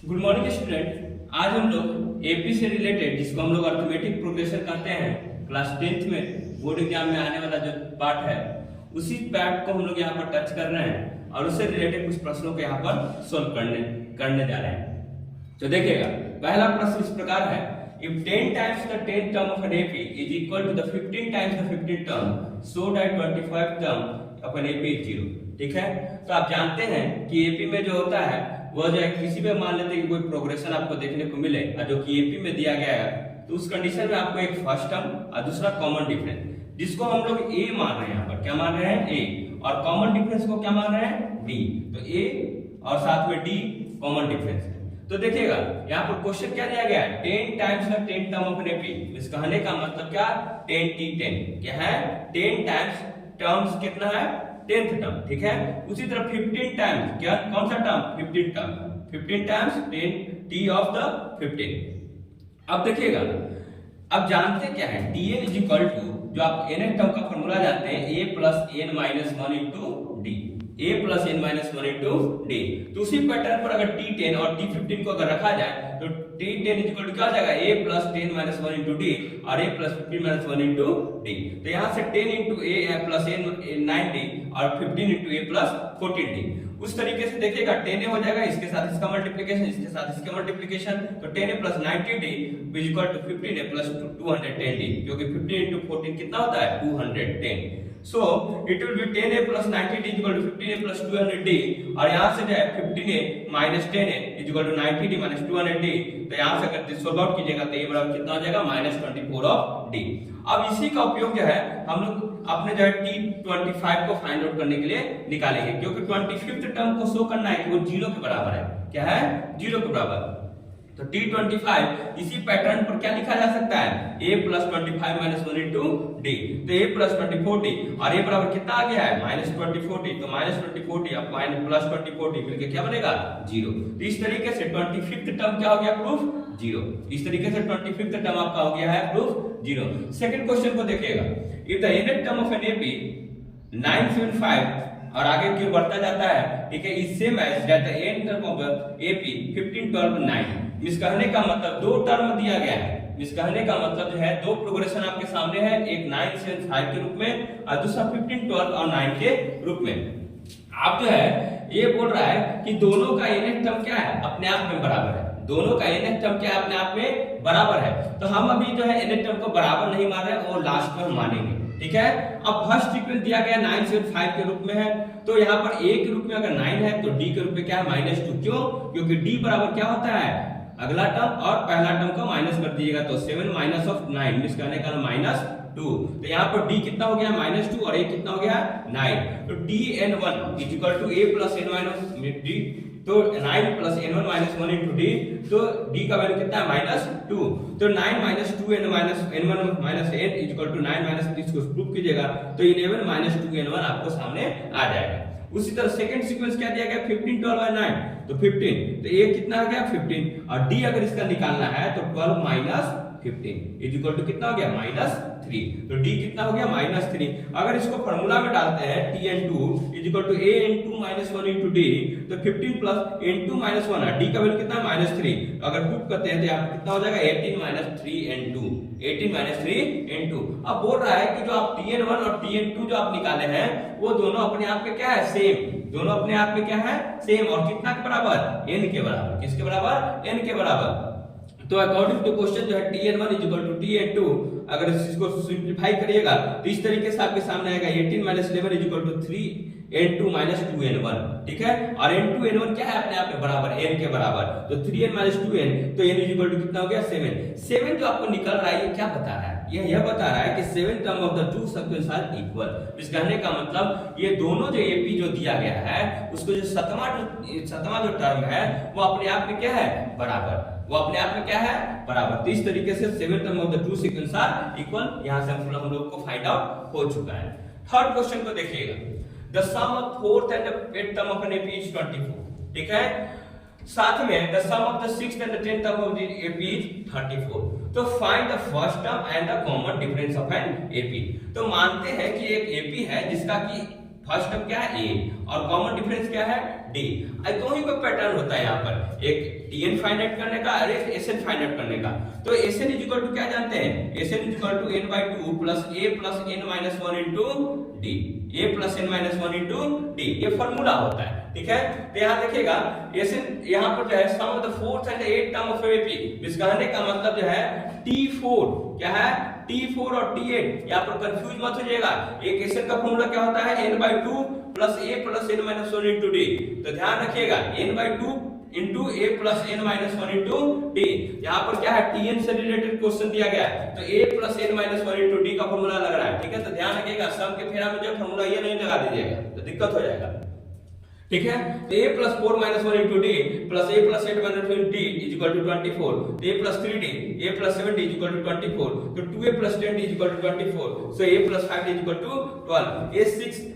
Good morning student. आज हम लोग एपी से रिलेटेड, जिसको हम लोग अर्थमेटिक प्रोग्रेशन कहते हैं, क्लास 10th में बोर्ड एग्जाम में आने वाला जो पार्ट है, उसी पार्ट को हम लोग यहाँ पर टच कर रहे हैं और उससे रिलेटेड कुछ प्रश्नों को यहाँ पर सोल्व करने जा रहे हैं। तो देखिएगा, पहला प्रश्न इस प्रकार है, if 10 times the 10th term of an AP is equal to the 15 times the 15th term, so that 25 term of an AP is 0। ठीक है, तो आप जानते हैं कि एपी में जो होता है वो जो है, किसी में मान लेते हैं कि कोई प्रोग्रेशन आपको देखने को मिले और जो कि एपी में दिया गया है, तो उस कंडीशन में आपको एक फर्स्ट टर्म और दूसरा कॉमन डिफरेंस, जिसको हम लोग ए मान रहे हैं, यहाँ पर क्या मान रहे हैं, ए, और कॉमन डिफरेंस को क्या मान रहे हैं, डी। तो ए और साथ में डी कॉमन डिफरेंस है। तो देखिएगा, यहाँ पर क्वेश्चन क्या दिया गया है, 10 times the 10th term of an AP. इस कहने का मतलब क्या, 10 क्या है, 10 टाइम्स टर्म्स कितना है, 10th टर्म। ठीक है, उसी तरह 15 टाइम्स क्या, कौन सा term, 15 term, 15 times 10 T of the 15। अब देखिएगा, अब जानते क्या है, tn इज इक्वल टू, जो आप nth टर्म का फॉर्मूला जानते हैं, a plus n minus 1 into D, a plus n minus 1 into D. तो उसी पैटर्न पर अगर t10 और t15 को अगर रखा जाए तो t10 इज इक्वल टू क्या हो जाएगा, a plus 10 minus 1 into D और a plus 15 minus 1 into D. तो यहाँ से 10 into a plus n 9d और 15 इंटू a प्लस 14d। उस तरीके से देखिएगा, 10 हो जाएगा, इसके साथ इसका मल्टीप्लिकेशन, इसके साथ इसका मल्टीप्लिकेशन, तो 10 plus 90d is equal to 15 plus 210d, क्योंकि 15 इंटू 14 कितना होता है, 210। So it will be 10a plus 90d is equal to 15a plus 200d, और यहाँ से जो है 15a minus 10a is equal to 90d minus 200d। तो यहाँ से अगर सॉल्व आउट कीजिएगा तो ये बराबर कितना हो जाएगा, माइनस 24 ऑफ d। अब इसी का उपयोग जो है हम लोग अपने जो है t25 को फाइंड आउट करने के लिए निकालेंगे, क्योंकि 25th टर्म को शो करना है कि वो 0 के बराबर है। क्या है, 0 के बराबर। तो t25 इसी पैटर्न पर क्या लिखा जा सकता है, a plus 25 minus 1 into D. तो a प्लस 24d और a बराबर कितना आ गया है, माइनस 24d। तो माइनस 24d अब माइनस प्लस 24d मिलकर क्या बनेगा, 0। तो इस तरीके से 25th टर्म क्या हो गया, प्रूफ 0। इस तरीके से 25th टर्म आपका हो गया है प्रूफ 0। सेकंड क्वेश्चन को देखिएगा, if the nth term of an AP 975 और आगे क्यों बढ़ता जाता है, ठीक है, इस same as that the nth term of AP 15 12 9। इस कहने का मतलब दो टर्म दिया गया है, इस कहने का मतलब जो है दो प्रोग्रेशन आपके सामने है, एक 9 से 5 के रूप में और दूसरा 15 12 और 9 के रूप में। आप जो है ये बोल रहा है कि दोनों का nth टर्म क्या है, अपने आप में बराबर है, दोनों का nth टर्म क्या है, अपने आप में बराबर है। तो हम अभी जो है nth टर्म को बराबर नहीं मान रहे, और लास्ट में हम मानेंगे। ठीक है, अब फर्स्ट सीक्वेंस दिया गया 9 से 5 के रूप में है, तो यहाँ पर a के रूप में अगर 9 है तो d के रूप में क्या है, -2। क्यों, क्योंकि d बराबर क्या होता है, अगला टर्म और पहला टर्म को माइनस कर दीजिएगा, तो 7 माइनस ऑफ 9 इस कहने का -2। तो यहाँ पर d कितना हो गया, -2, और a कितना हो गया, 9। तो dn1 is equal to a plus n minus d, तो 9 plus n1 minus 1 into D. तो d का वैल्यू कितना है, -2। तो 9 minus 2 n minus n1 minus n is equal to 9 minus, इसको प्रूफ कीजिएगा तो 11 माइनस 2 n1 आपको सामने आ जाएगा। उसी तरह सेकंड सीक्वेंस क्या दिया गया, 15 12 और 9, तो 15, तो a कितना आ गया, 15, और d अगर इसका निकालना है तो 12 माइनस 15 इज इक्वल टू कितना हो गया, -3। तो d कितना हो गया, -3। अगर इसको फार्मूला में डालते हैं, tn2 is equal to a n2 minus 1 into d, तो 15 प्लस n2 माइनस 1 है, d का वैल्यू कितना है, -3। अगर पुट करते हैं तो यहाँ कितना हो जाएगा, 18 माइनस 3 n2, 18 माइनस 3 n2। अब बोल रहा है कि जो आप tn1 और tn2 जो आप निकाले हैं वो दोनों अपने आप में क्या है, सेम, दोनों अपने आप में क्या है, सेम, और कितना के बराबर, n के बराबर। किसके बराबर, n के बराबर। तो अकॉर्डिंग टू क्वेश्चन जो है tn1 is equal to tn2, अगर इसको सिंपलीफाई करिएगा तो इस तरीके से आपके सामने आएगा 18 minus 11 is equal to 3n2 minus 2n1। ठीक है, और n2 n1 क्या है, अपने आप में बराबर, n के बराबर। तो 3n माइनस 2n, तो n इज इक्वल टू कितना हो गया, 7 जो आपको निकल रहा है, ये क्या बता रहा है, यह बता रहा है कि 7 term of the two sequence are equal. इस कहने का मतलब ये दोनों जो एपी जो दिया गया है, उसको जो सतवां जो टर्म है वो अपने आप में क्या है, बराबर, वो अपने आप में क्या है, बराबर। तो इस तरीके से 7 term of the two sequence are equal, यहां से हम लोग को फाइंड आउट हो चुका है। थर्ड क्वेश्चन को देखिएगा, the sum of 4th and 8th term of an AP is 24। ठीक है, साथ में the sum of the 6th and 10th term of the AP is 34। तो find the first term and the common difference of an AP. तो मानते हैं कि एक एपी है जिसका कि फर्स्ट टर्म क्या है, a, और कॉमन डिफरेंस क्या है, डी। दो ही कोई पैटर्न होता है यहाँ पर, एक Tn फाइंड करने का और एक Sn फाइंड करने का। तो Sn इज इक्वल टू क्या जानते हैं, Sn is equal to n/2 plus a plus n-1 into d, a plus n-1 into d, ये फार्मूला होता है। ठीक है, तो यहाँ देखिएगा Sn यहाँ पर जो है sum of the fourth and eight term of AP, इस कहने का मतलब जो है T4 क्या है, T4 और T8, यहाँ पर कंफ्यूज मत हो जाएगा। एक Sn का फॉर्मूला क्या होता है, n/2 plus a plus n-1 into d। तो ध्यान रखिएगा n/2 into a plus n-1 into d। यहाँ पर क्या है, Tn से रिलेटेड क्वेश्चन दिया गया है, तो a plus n-1 into d का फॉर्मूला लग रहा है। ठीक है, तो ध्यान रखिएगा सम के फेरा में जो फॉर्मूला ये नहीं लगा दीजिएगा तो दिक्कत हो जाएगा। ठीक है, तो a plus 4-1 into d plus a plus 8-1 into d is equal to 24, a plus 3d a plus 7d is equal to 24, तो 2a plus 10d is equal to 24, so a plus 5d is equal to 12। a 6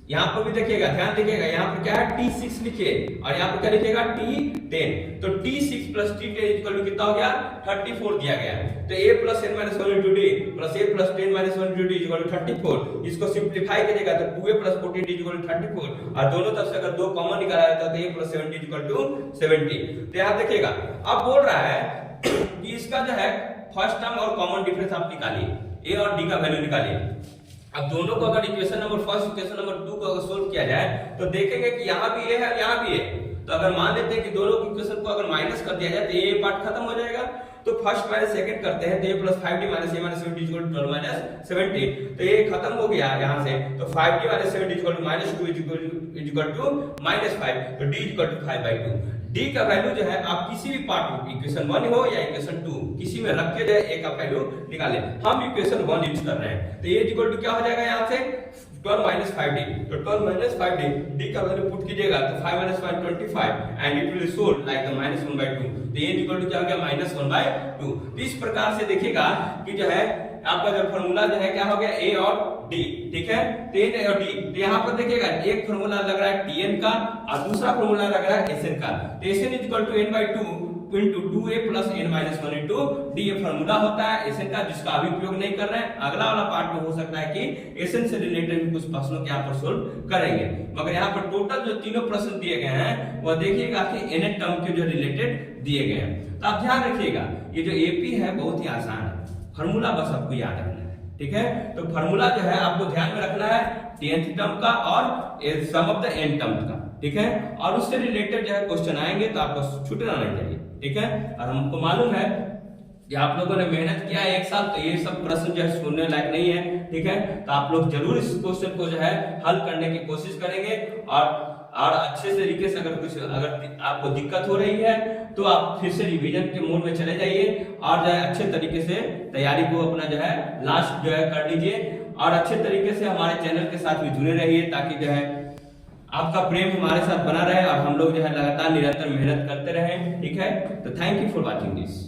यहाँ पर भी देखिएगा, ध्यान देखिएगा, यहाँ पर क्या है T6 लिखिए और यहाँ पर क्या लिखिएगा T10, तो T6 plus T10 equal to कितना हो गया 34 दिया गया। तो a plus n-1 into d plus a plus 10-1 into d equal to 34, इसको सिंप्लीफाई कीजिएगा तो 2a plus 14d equal to 34 और दोनों तरफ से अगर दो कॉमन निकाला जाता है तो a plus 7d equal to 70। तो यहाँ देखिएगा अब बोल रहा है कि इसका जो है फर्स्ट टर्म और कॉमन डिफरेंस आप निकालिए, a और d का वैल्यू निकालिए। अब दोनों को अगर equation number first equation number 2 को अगर सोल्व किया जाए तो देखेंगे कि यहाँ भी a है यहाँ भी है, तो अगर मान लेते हैं कि दोनों इक्वेशन को अगर माइनस कर दिया जाए तो ये पार्ट खत्म हो जाएगा। तो फर्स्ट माइनस सेकंड करते हैं, तो a plus 5d minus a minus 7d equal to 12 minus 17, तो ये खत्म हो गया यहाँ से। तो 5d minus 7d equal to minus 2 is equal to minus 5, तो d इक्वल टू 5/2। d का वैल्यू जो है आप किसी भी पार्ट में इक्वेशन 1 हो या इक्वेशन 2 किसी में रख के जो है a का वैल्यू निकालें। हम इक्वेशन 1 यूज कर रहे हैं, तो a इक्वल टू क्या हो जाएगा यहाँ से 12 माइनस 5d, तो 12 माइनस 5d, d का वैल्यू पुट कीजिएगा तो 5 minus 5 25 and it will solve like the minus 1/2, तो a इक्वल टू क्या हो गया माइनस 1/2। तो इस प्रकार से देखिएगा कि जो है आपका जो फार्मूला जो है क्या हो गया a और d। ठीक है, तो a और d, तो यहाँ पर देखिएगा एक फार्मूला लग रहा है Tn का और दूसरा फार्मूला लग रहा है Sn का। तो Sn is equal to n/2 into 2a plus n-1 into d, ये फार्मूला होता है Sn का जिसका अभी उपयोग नहीं कर रहे हैं। अगला वाला पार्ट में हो सकता है कि Sn से रिलेटेड भी कुछ प्रश्नों के यहाँ पर सोल्व करेंगे, मगर यहाँ पर टोटल जो तीनों प्रश्न दिए गए हैं वह देखिएगा कि nth टर्म के जो रिलेटेड दिए गए हैं। तो आप ध्यान रखिएगा ये जो AP है बहुत ही आसान है, फार्मूला बस आपको याद रखना है। ठीक है, तो फार्मूला जो है आपको ध्यान में रखना है 10th टर्म का और सम ऑफ द n टर्म का। ठीक है, और उससे रिलेटेड जो है क्वेश्चन आएंगे तो आपको छूटना नहीं चाहिए। ठीक है, और हमको मालूम है कि आप लोगों ने मेहनत किया है एक साल, तो ये सब प्रश्न जो है सुनने लायक नहीं है। ठीक है, तो आप लोग जरूर इस क्वेश्चन को जो है हल करने की कोशिश करेंगे और अच्छे तरीके से अगर आपको दिक्कत हो रही है तो आप फिर से रिवीजन के मोड में चले जाइए और जो है अच्छे तरीके से तैयारी को अपना जो है लास्ट जो है कर लीजिए और अच्छे तरीके से हमारे चैनल के साथ भी जुड़े रहिए ताकि जो है आपका प्रेम हमारे साथ बना रहे और हम लोग जो है लगातार निरंतर मेहनत करते रहें। ठीक है, तो thank you for watching this.